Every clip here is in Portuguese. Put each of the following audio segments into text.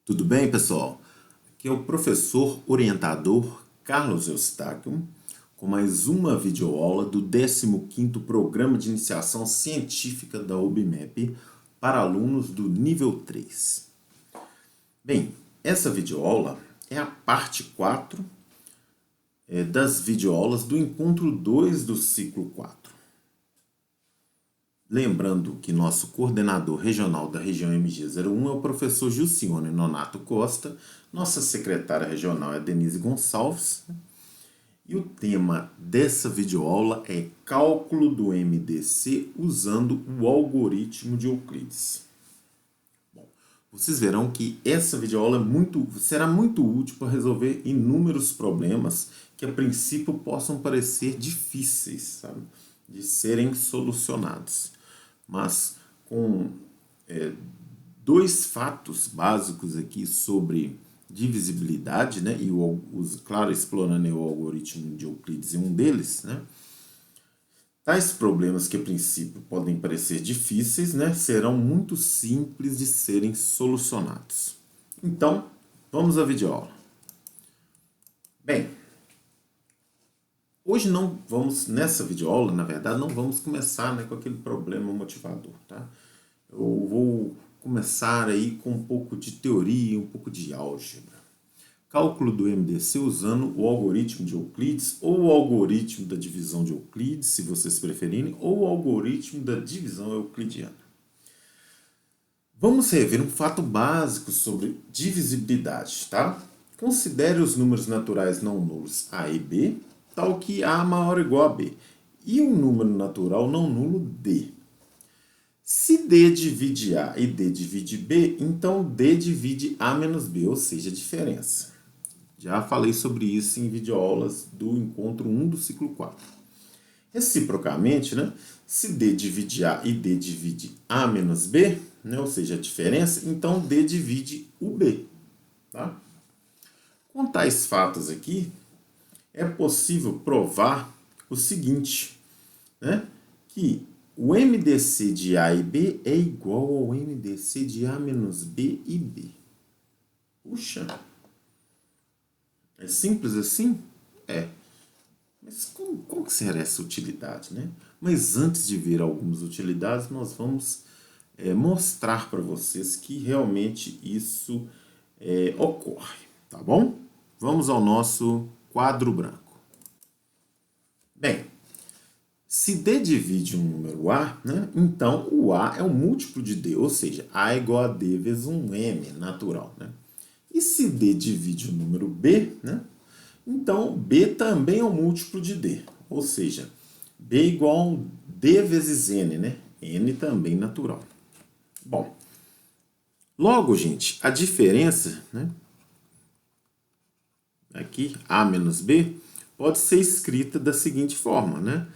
Tudo bem, pessoal? Aqui é o professor orientador Carlos Eustáquio com mais uma videoaula do 15º Programa de Iniciação Científica da UBMEP para alunos do nível 3. Bem, essa videoaula é a parte 4 das videoaulas do encontro 2 do ciclo 4. Lembrando que nosso coordenador regional da região MG01 é o professor Gilcione Nonato Costa, nossa secretária regional é Denise Gonçalves, e o tema dessa videoaula é cálculo do MDC usando o algoritmo de Euclides. Bom, vocês verão que essa videoaula será muito útil para resolver inúmeros problemas que a princípio possam parecer difíceis, sabe, de serem solucionados. Mas com dois fatos básicos aqui sobre divisibilidade, né, e claro, explorando o algoritmo de Euclides em um deles, né, tais problemas que a princípio podem parecer difíceis, né, serão muito simples de serem solucionados. Então, vamos à videoaula. Bem, hoje nessa videoaula, na verdade, não vamos começar, né, com aquele problema motivador, tá? Eu vou começar aí com um pouco de teoria, um pouco de álgebra. Cálculo do MDC usando o algoritmo de Euclides, ou o algoritmo da divisão de Euclides, se vocês preferirem, ou o algoritmo da divisão euclidiana. Vamos rever um fato básico sobre divisibilidade, tá? Considere os números naturais não nulos A e B, tal que A maior ou igual a B, e um número natural não nulo D. Se D divide A e D divide B, então D divide A menos B, ou seja, a diferença. Já falei sobre isso em videoaulas do encontro 1 do ciclo 4. Reciprocamente, né, se D divide A e D divide A menos B, né, ou seja, a diferença, então D divide o B. Tá? Com tais fatos aqui, é possível provar o seguinte, né, que o MDC de A e B é igual ao MDC de A menos B e B. Puxa, é simples assim? É. Mas como que será essa utilidade, né? Mas antes de ver algumas utilidades, nós vamos mostrar para vocês que realmente isso ocorre, tá bom? Vamos ao nosso quadro branco. Bem, se D divide um número A, né, então o A é um múltiplo de D, ou seja, A é igual a D vezes um M natural. Né? E se D divide o número B, né, então B também é um múltiplo de D, ou seja, B é igual a D vezes N, né? N também natural. Bom, logo, gente, a diferença, né, aqui, A menos B, pode ser escrita da seguinte forma, né?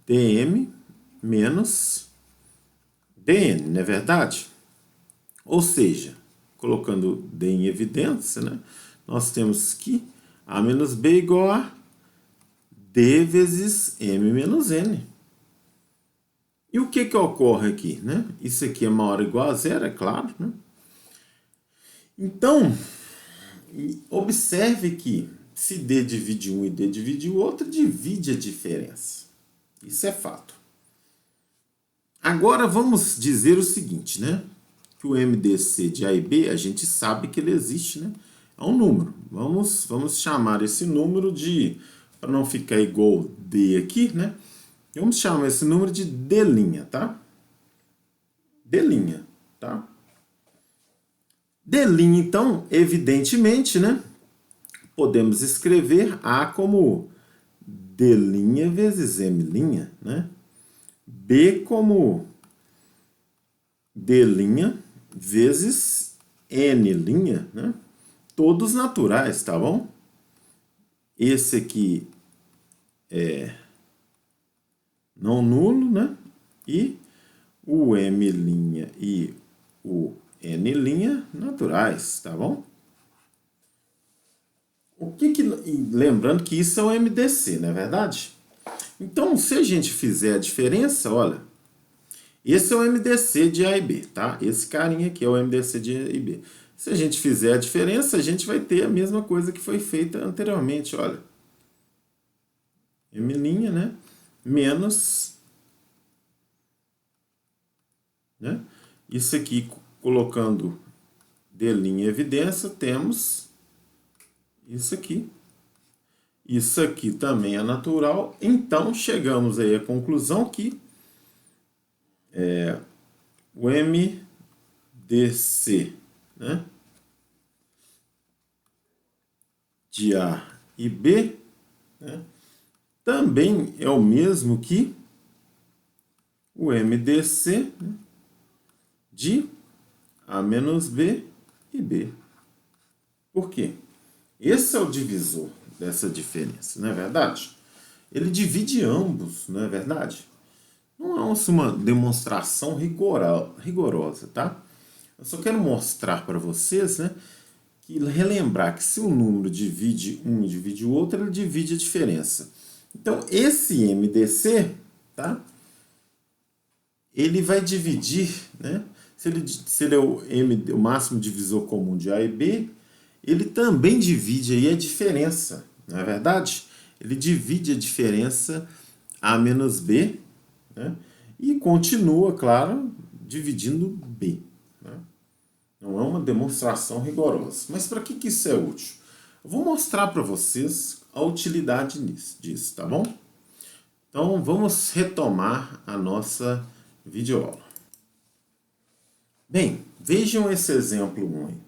dm menos dn, não é verdade? Ou seja, colocando D em evidência, né, nós temos que A menos B igual a D vezes M menos N. E o que ocorre aqui? Né? Isso aqui é maior ou igual a zero, é claro. Né? Então, observe que se D divide um e D divide o outro, divide a diferença. Isso é fato. Agora vamos dizer o seguinte, né? Que o MDC de A e B, a gente sabe que ele existe, né? É um número. Vamos chamar esse número de, para não ficar igual D aqui, né? Vamos chamar esse número de D', tá? D', tá? D', então, evidentemente, né? Podemos escrever A como D' vezes M', né? B como D' vezes N', né? Todos naturais, tá bom? Esse aqui é não nulo, né? E o M' e o N' naturais, tá bom? Lembrando que isso é o MDC, não é verdade? Então, se a gente fizer a diferença, olha, esse é o MDC de A e B, tá? Esse carinha aqui é o MDC de A e B. Se a gente fizer a diferença, a gente vai ter a mesma coisa que foi feita anteriormente, olha. M', né? Menos, né? Isso aqui, colocando D' em evidência, temos isso aqui. Isso aqui também é natural. Então, chegamos aí à conclusão que o MDC, né, de A e B, né, também é o mesmo que o MDC, né, de A menos B e B. Por quê? Esse é o divisor dessa diferença, não é verdade? Ele divide ambos, não é verdade? Não é uma demonstração rigorosa, tá? Eu só quero mostrar para vocês, né, que relembrar que se um número divide um e divide o outro, ele divide a diferença. Então, esse MDC, tá? Ele vai dividir, né? Se ele é o máximo divisor comum de A e B, ele também divide aí a diferença, não é verdade? Ele divide a diferença A menos B, né? E continua, claro, dividindo B. Né? Não é uma demonstração rigorosa. Mas para que isso é útil? Eu vou mostrar para vocês a utilidade disso, tá bom? Então, vamos retomar a nossa videoaula. Bem, vejam esse exemplo 1 aí.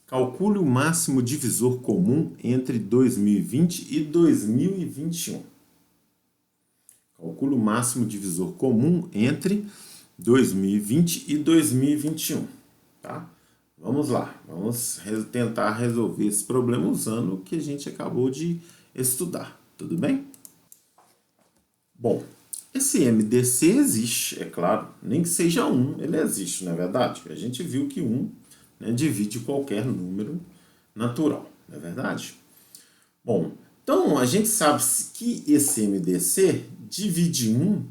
Calcule o máximo divisor comum entre 2020 e 2021. Calcule o máximo divisor comum entre 2020 e 2021. Tá? Vamos lá, vamos tentar resolver esse problema usando o que a gente acabou de estudar. Tudo bem? Bom, esse MDC existe, é claro, nem que seja 1, ele existe, não é verdade? A gente viu que 1, né, divide qualquer número natural, não é verdade? Bom, então a gente sabe que esse MDC divide 1,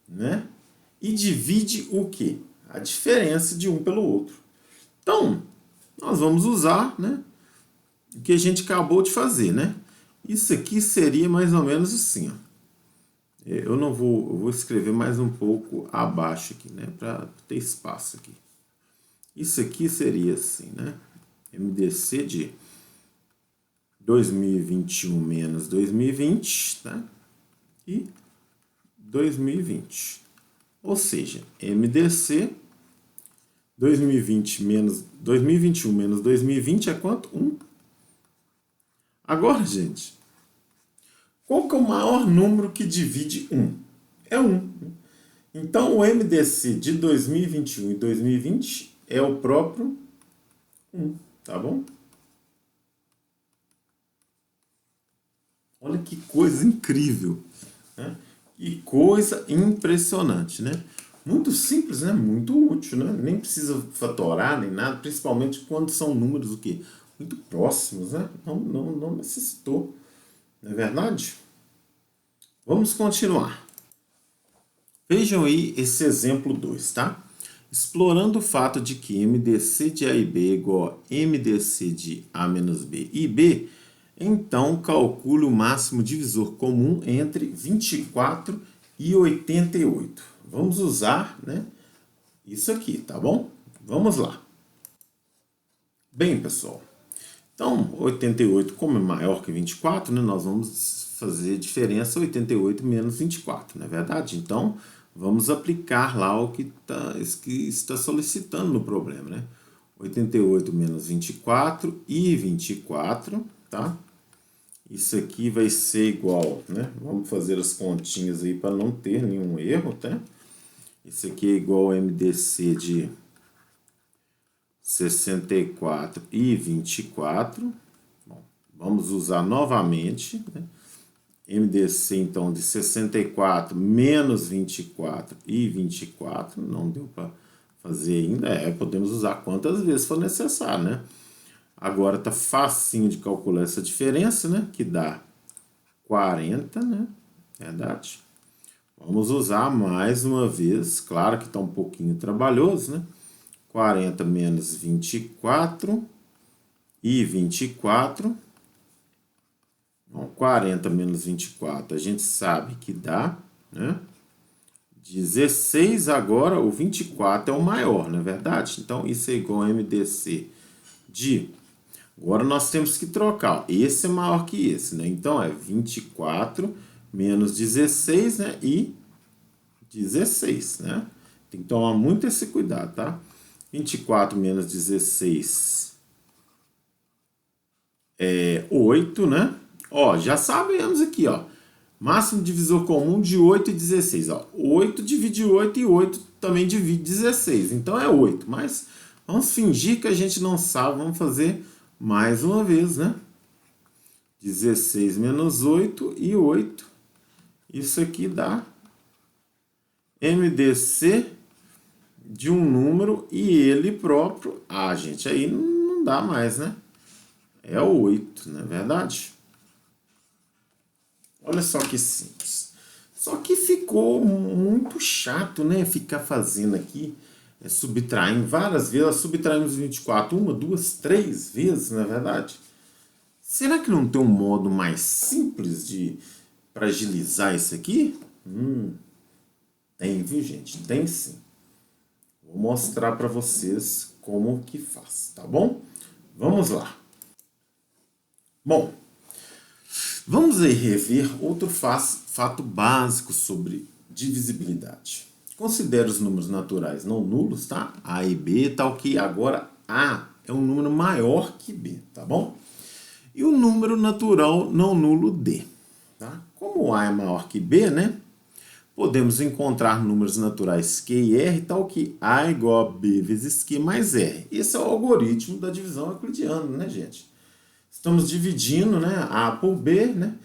né, e divide o quê? A diferença de um pelo outro. Então, nós vamos usar, né, o que a gente acabou de fazer, né? Isso aqui seria mais ou menos assim, ó. Eu vou escrever mais um pouco abaixo aqui, né, para ter espaço aqui. Isso aqui seria assim, né? MDC de 2021 menos 2020, tá? E 2020. Ou seja, MDC 2020 menos 2021 menos 2020 é quanto? 1. Agora, gente, qual que é o maior número que divide 1? É 1. Então, o MDC de 2021 e 2020 é o próprio 1, tá bom? Olha que coisa incrível, né? Que coisa impressionante, né? Muito simples, né? Muito útil, né? Nem precisa fatorar nem nada, principalmente quando são números o quê? Muito próximos, né? Não necessitou, não é verdade? Vamos continuar. Vejam aí esse exemplo 2, tá? Explorando o fato de que MDC de A e B é igual a MDC de A menos B e B, então calcule o máximo divisor comum entre 24 e 88. Vamos usar, né, isso aqui, tá bom? Vamos lá. Bem, pessoal, então 88, como é maior que 24, né, nós vamos fazer diferença 88 menos 24, não é verdade? Então, vamos aplicar lá o que está solicitando no problema, né? 88 menos 24 e 24, tá? Isso aqui vai ser igual, né? Vamos fazer as continhas aí para não ter nenhum erro, tá? Isso aqui é igual a MDC de 64 e 24. Bom, vamos usar novamente, né? MDC, então, de 64 menos 24 e 24. Não deu para fazer ainda. Podemos usar quantas vezes for necessário, né? Agora tá facinho de calcular essa diferença, né? Que dá 40, né? Verdade. Vamos usar mais uma vez. Claro que tá um pouquinho trabalhoso, né? 40 menos 24 e 24. Bom, 40 menos 24, a gente sabe que dá, né? 16 agora, o 24 é o maior, não é verdade? Então, isso é igual a MDC de... Agora, nós temos que trocar. Esse é maior que esse, né? Então, é 24 menos 16, né? E 16, né? Tem que tomar muito esse cuidado, tá? 24 menos 16 é 8, né? Ó, já sabemos aqui, ó. Máximo divisor comum de 8 e 16, ó. 8 divide 8 e 8 também divide 16. Então é 8, mas vamos fingir que a gente não sabe. Vamos fazer mais uma vez, né? 16 menos 8 e 8. Isso aqui dá MDC de um número e ele próprio. Ah, gente, aí não dá mais, né? É 8, não é verdade? Olha só que simples. Só que ficou muito chato, né? Ficar fazendo aqui, subtraindo várias vezes. Subtraímos 24, uma, duas, três vezes, não é verdade? Será que não tem um modo mais simples para agilizar isso aqui? Tem, viu, gente? Tem sim. Vou mostrar para vocês como que faz, tá bom? Vamos lá. Bom, vamos aí rever outro fato básico sobre divisibilidade. Considere os números naturais não nulos, tá? A e B, tal que agora A é um número maior que B, tá bom? E o número natural não nulo D, tá? Como A é maior que B, né? Podemos encontrar números naturais Q e R, tal que A é igual a B vezes Q mais R. Esse é o algoritmo da divisão euclidiana, né, gente? Estamos dividindo, né, A por B, né?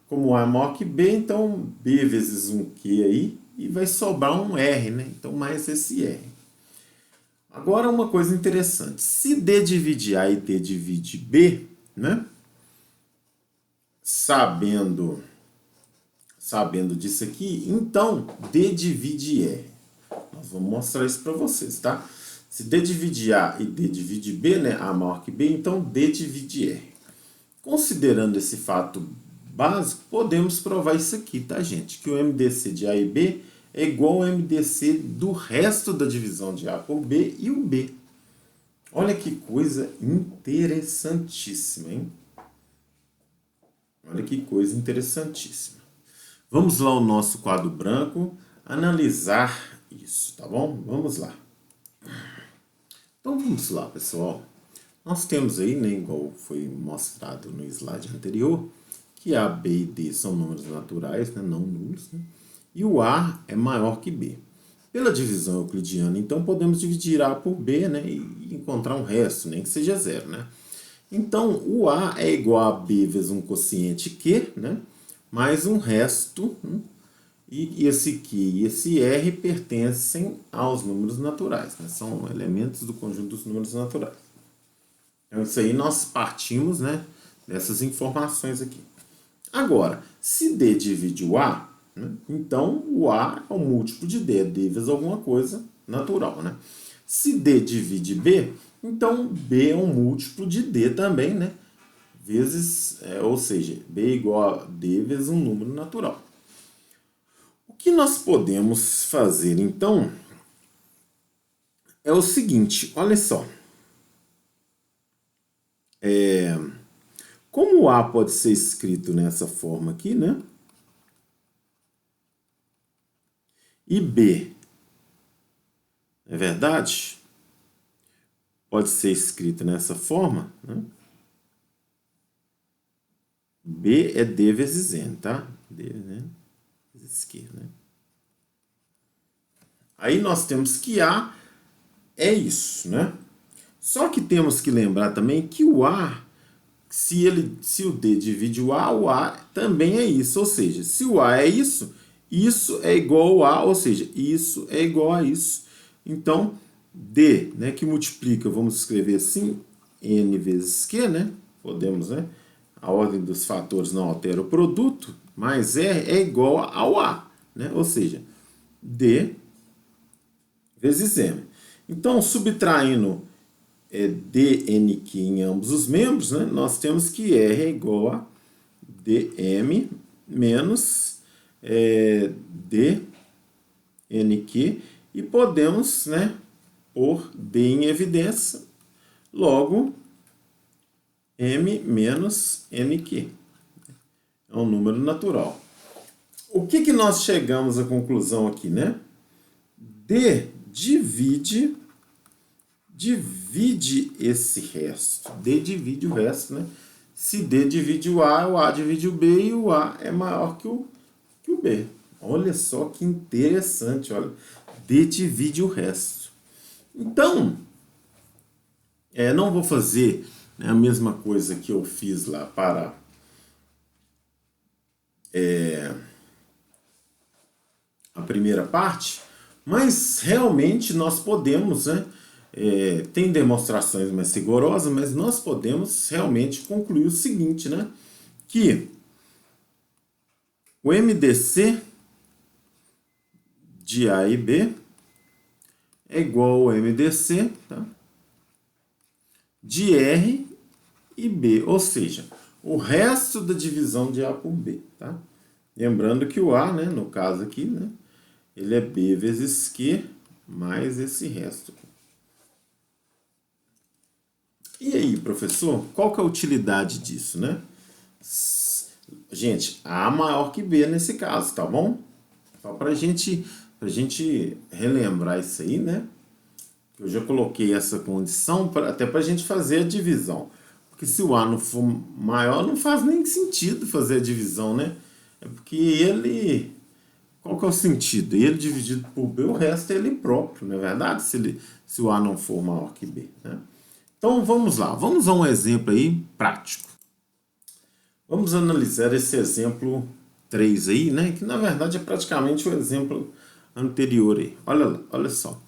Como A é maior que B, então B vezes um Q aí, e vai sobrar um R, né? Então, mais esse R. Agora, uma coisa interessante. Se D divide A e D divide B, né? Sabendo disso aqui, então D divide R. Nós vamos mostrar isso para vocês, tá? Se D divide A e D divide B, né? A maior que B, então D divide R. Considerando esse fato básico, podemos provar isso aqui, tá, gente? Que o MDC de A e B é igual ao MDC do resto da divisão de A por B e o B. Olha que coisa interessantíssima, hein? Olha que coisa interessantíssima. Vamos lá ao nosso quadro branco analisar isso, tá bom? Vamos lá. Então vamos lá, pessoal. Nós temos aí, né, igual foi mostrado no slide anterior, que A, B e D são números naturais, né, não nulos, né? E o A é maior que B. Pela divisão euclidiana, então, podemos dividir A por B, né, e encontrar um resto, nem que seja zero, né? Então, o A é igual a B vezes um quociente Q, né, mais um resto, né, e esse Q e esse R pertencem aos números naturais, né, são elementos do conjunto dos números naturais. Então, isso aí nós partimos, né, dessas informações aqui. Agora, se D divide o A, né, então o A é um múltiplo de D, D vezes alguma coisa natural, né? Se D divide B, então B é um múltiplo de D também, né? Vezes, ou seja, B é igual a D vezes um número natural. O que nós podemos fazer, então, é o seguinte, olha só. Como o A pode ser escrito nessa forma aqui, né? E B, é verdade? Pode ser escrito nessa forma, né? B é D vezes N, tá? D, né? Vezes Q, né? Aí nós temos que A é isso, né? Só que temos que lembrar também que o A, se o D divide o A também é isso. Ou seja, se o A é isso, isso é igual ao A, ou seja, isso é igual a isso. Então, D, né, que multiplica, vamos escrever assim, N vezes Q, né? Podemos, né? A ordem dos fatores não altera o produto, mais R é igual ao A, né? Ou seja, D vezes M. Então, subtraindo dnq em ambos os membros, né, nós temos que R é igual a dm menos dnq, e podemos, né, pôr D em evidência, logo m menos nq. É um número natural. O que nós chegamos à conclusão aqui, né? D divide esse resto. D divide o resto, né? Se D divide o A divide o B e o A é maior que o B. Olha só que interessante, olha. D divide o resto. Então, não vou fazer, né, a mesma coisa que eu fiz lá para a primeira parte, mas realmente nós podemos, né, tem demonstrações mais rigorosas, mas nós podemos realmente concluir o seguinte, né, que o MDC de A e B é igual ao MDC, tá, de R e B, ou seja, o resto da divisão de A por B, tá? Lembrando que o A, né, no caso aqui, né, ele é B vezes Q mais esse resto. E aí, professor, qual que é a utilidade disso, né? Gente, A maior que B nesse caso, tá bom? Só pra gente relembrar isso aí, né? Eu já coloquei essa condição até pra gente fazer a divisão. Porque se o A não for maior, não faz nem sentido fazer a divisão, né? É porque ele... Qual que é o sentido? Ele dividido por B, o resto é ele próprio, não é verdade? Se o A não for maior que B, né? Então, vamos lá. Vamos a um exemplo aí prático. Vamos analisar esse exemplo 3 aí, né? Que, na verdade, é praticamente o exemplo anterior aí. Olha só.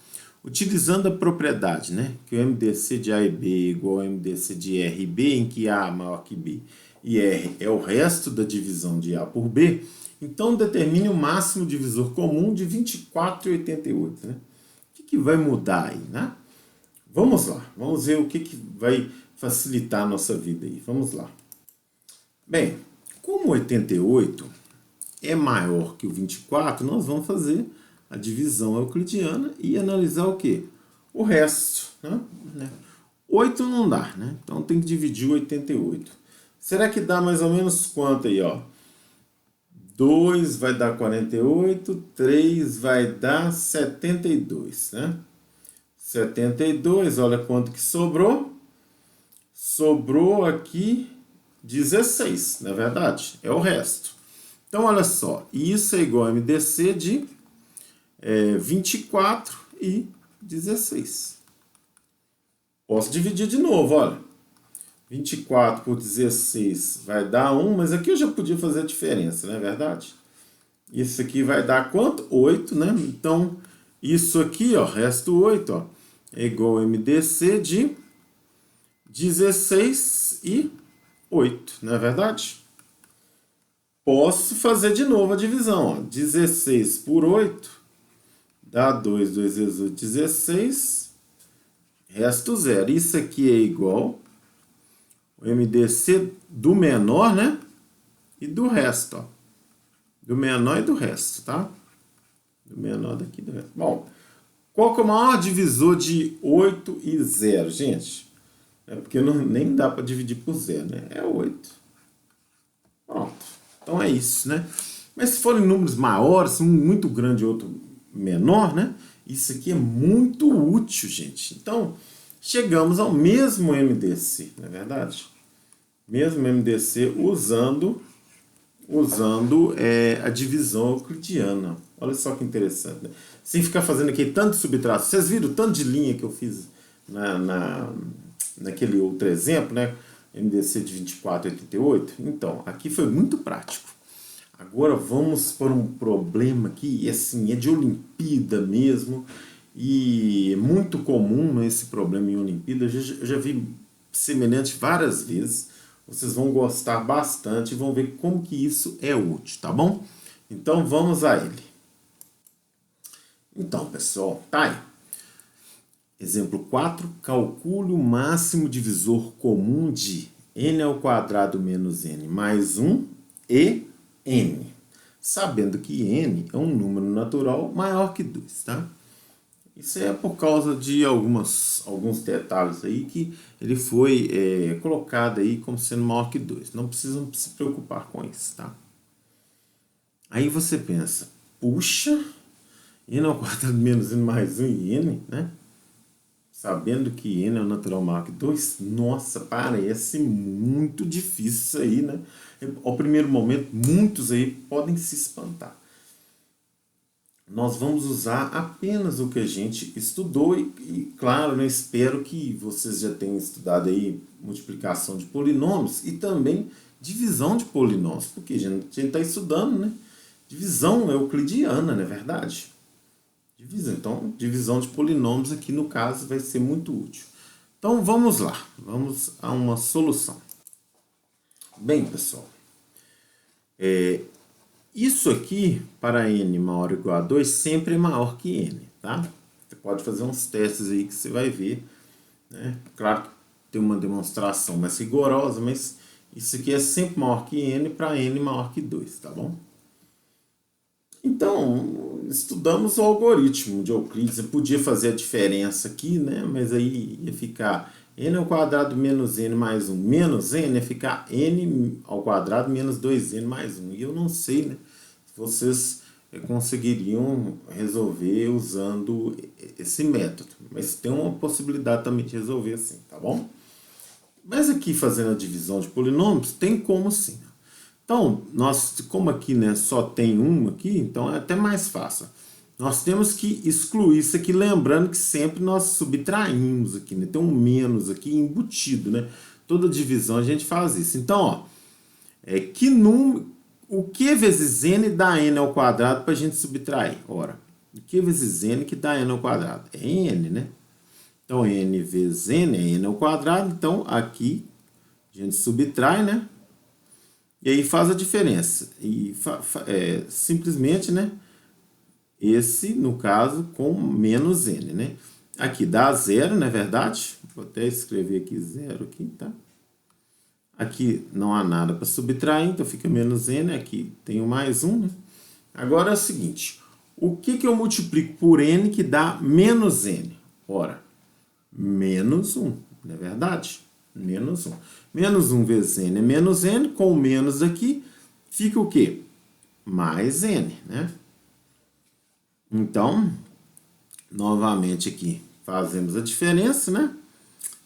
Utilizando a propriedade, né, que o MDC de A e B é igual ao MDC de R e B, em que A é maior que B e R é o resto da divisão de A por B, então determine o máximo divisor comum de 24 e 88. Né? O que vai mudar aí? Né? Vamos lá, vamos ver o que vai facilitar a nossa vida aí. Vamos lá. Bem, como 88 é maior que o 24, nós vamos fazer a divisão euclidiana e analisar o quê? O resto. Né? 8 não dá, né? Então tem que dividir o 88. Será que dá mais ou menos quanto aí, ó? 2 vai dar 48, 3 vai dar 72, né? 72, olha quanto que sobrou. Sobrou aqui 16, na verdade, é o resto. Então, olha só, isso é igual a MDC de 24 e 16. Posso dividir de novo, olha. 24 por 16 vai dar 1, mas aqui eu já podia fazer a diferença, não é verdade? Isso aqui vai dar quanto? 8, né? Então, isso aqui, ó, resto 8, ó, é igual a MDC de 16 e 8, não é verdade? Posso fazer de novo a divisão, ó. 16 por 8 dá 2, 2 vezes 8, 16, resto 0. Isso aqui é igual o MDC do menor, né? E do resto, ó. Do menor e do resto, tá? Do menor daqui e do resto. Bom, qual que é o maior divisor de 8 e 0, gente? É porque nem dá para dividir por 0, né? É 8. Pronto. Então é isso, né? Mas se forem números maiores, um muito grande e outro menor, né? Isso aqui é muito útil, gente. Então, chegamos ao mesmo MDC, não é verdade? Mesmo MDC usando a divisão euclidiana. Olha só que interessante, né? Sem ficar fazendo aqui tanto subtrato. Vocês viram o tanto de linha que eu fiz naquele outro exemplo, né? MDC de 24 e 88? Então, aqui foi muito prático. Agora vamos para um problema que, assim, é de Olimpíada mesmo. E é muito comum, né, esse problema em Olimpíada. Eu já vi semelhante várias vezes. Vocês vão gostar bastante e vão ver como que isso é útil, tá bom? Então vamos a ele. Então, pessoal, tá aí. Exemplo 4, calcule o máximo divisor comum de n ao quadrado menos n mais 1 e n, sabendo que n é um número natural maior que 2, tá? Isso é por causa de alguns detalhes aí que ele foi colocado aí como sendo maior que 2. Não precisam se preocupar com isso, tá? Aí você pensa, puxa, n ao quadrado menos n mais 1 e n, né? Sabendo que n é o natural maior que 2, nossa, parece muito difícil isso aí, né? Ao primeiro momento, muitos aí podem se espantar. Nós vamos usar apenas o que a gente estudou e claro, né, espero que vocês já tenham estudado aí multiplicação de polinômios e também divisão de polinômios, porque a gente está estudando, né? Divisão euclidiana, não é verdade? Então, divisão de polinômios aqui no caso vai ser muito útil. Então, vamos lá. Vamos a uma solução. Bem, pessoal. Isso aqui, para n maior ou igual a 2, sempre é maior que n, tá? Você pode fazer uns testes aí que você vai ver, né? Claro que tem uma demonstração mais rigorosa, mas isso aqui é sempre maior que n para n maior que 2, tá bom? Então, estudamos o algoritmo de Euclides. Você podia fazer a diferença aqui, né? Mas aí ia ficar n ao quadrado menos n mais 1 menos n, ia ficar n ao quadrado menos 2n mais 1. E eu não sei, né, se vocês conseguiriam resolver usando esse método. Mas tem uma possibilidade também de resolver assim, tá bom? Mas aqui, fazendo a divisão de polinômios, tem como sim. Então, como aqui, né, só tem um aqui, então é até mais fácil. Nós temos que excluir isso aqui, lembrando que sempre nós subtraímos aqui, né? Tem um menos aqui embutido, né? Toda divisão a gente faz isso. Então, ó, o que vezes n dá n ao quadrado para a gente subtrair? Ora, o que vezes n que dá n ao quadrado? É n, né? Então, n vezes n é n ao quadrado, então aqui a gente subtrai, né? E aí faz a diferença. E simplesmente, né? Esse, no caso, com menos n, né? Aqui dá zero, não é verdade? Vou até escrever aqui zero aqui, tá? Aqui não há nada para subtrair, então fica menos n. Aqui tem o mais 1, né? Agora é o seguinte. O que eu multiplico por n que dá menos n? Ora, menos 1, não é verdade? Menos 1. Menos 1 vezes n é menos n. Com o menos aqui, fica o quê? Mais n, né? Então, novamente aqui, fazemos a diferença, né?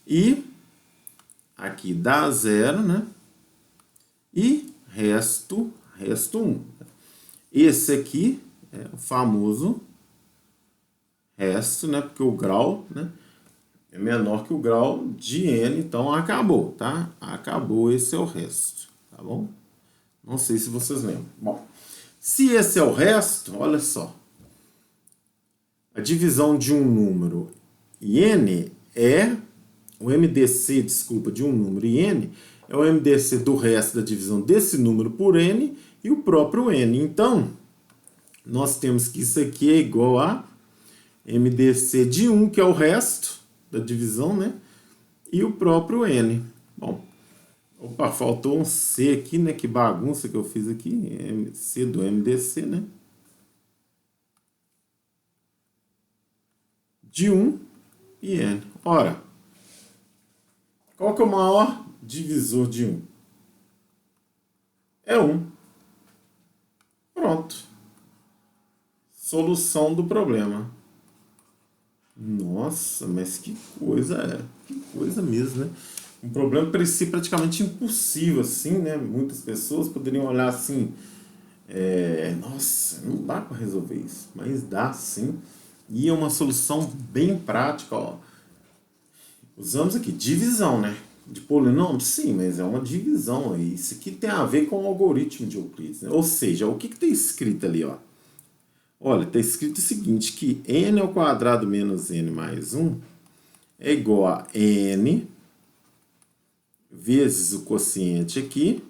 E aqui dá zero, né? E resto 1. Esse aqui é o famoso resto, né? Porque o grau, né, é menor que o grau de n, então acabou, tá? Acabou, esse é o resto, tá bom? Não sei se vocês lembram. Bom, se esse é o resto, olha só. A divisão de um número e n é o MDC, desculpa, de um número e n é o MDC do resto da divisão desse número por n e o próprio n. Então, nós temos que isso aqui é igual a MDC de 1, que é o resto da divisão, né? E o próprio n. Bom, opa, faltou um C aqui, né? Que bagunça que eu fiz aqui. C do MDC, né? De 1 e n. Ora, qual que é o maior divisor de 1? É 1. Pronto. Solução do problema. Nossa, mas que coisa mesmo, né? Um problema parecia praticamente impossível, assim, né? Muitas pessoas poderiam olhar assim, nossa, não dá para resolver isso, mas dá sim. E é uma solução bem prática, ó. Usamos aqui divisão, né? De polinômios, sim, mas é uma divisão aí. Isso aqui tem a ver com o algoritmo de Euclides, né? Ou seja, o que está escrito ali, ó? Olha, está escrito o seguinte, que n ao quadrado menos n mais 1 é igual a n vezes o quociente aqui,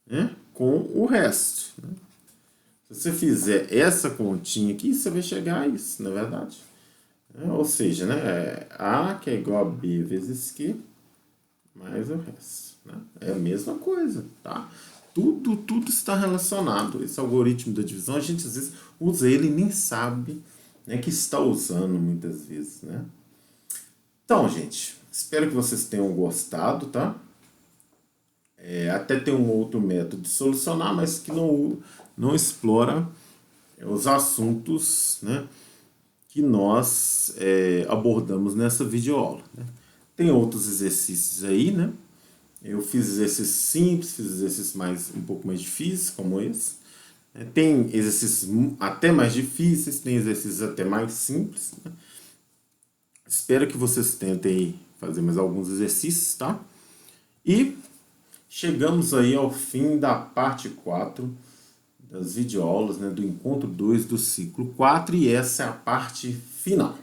né, com o resto. Né? Se você fizer essa continha aqui, você vai chegar a isso, não é verdade? né? Ou seja, né, A que é igual a B vezes Q mais o resto, né? É a mesma coisa, tá? Tudo está relacionado. Esse algoritmo da divisão, a gente às vezes usa ele e nem sabe, né, que está usando muitas vezes, né? Então, gente, espero que vocês tenham gostado, tá? Até tem um outro método de solucionar, mas que não explora os assuntos, né, que nós abordamos nessa videoaula, né? Tem outros exercícios aí, né? Eu fiz exercícios simples, fiz exercícios um pouco mais difíceis, como esse. Tem exercícios até mais difíceis, tem exercícios até mais simples, né? Espero que vocês tentem fazer mais alguns exercícios, tá? E chegamos aí ao fim da parte 4 das videoaulas, né, do encontro 2 do ciclo 4, e essa é a parte final.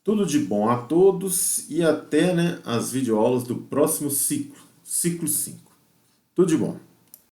Tudo de bom a todos e até, né, as videoaulas do próximo ciclo, ciclo 5. Tudo de bom.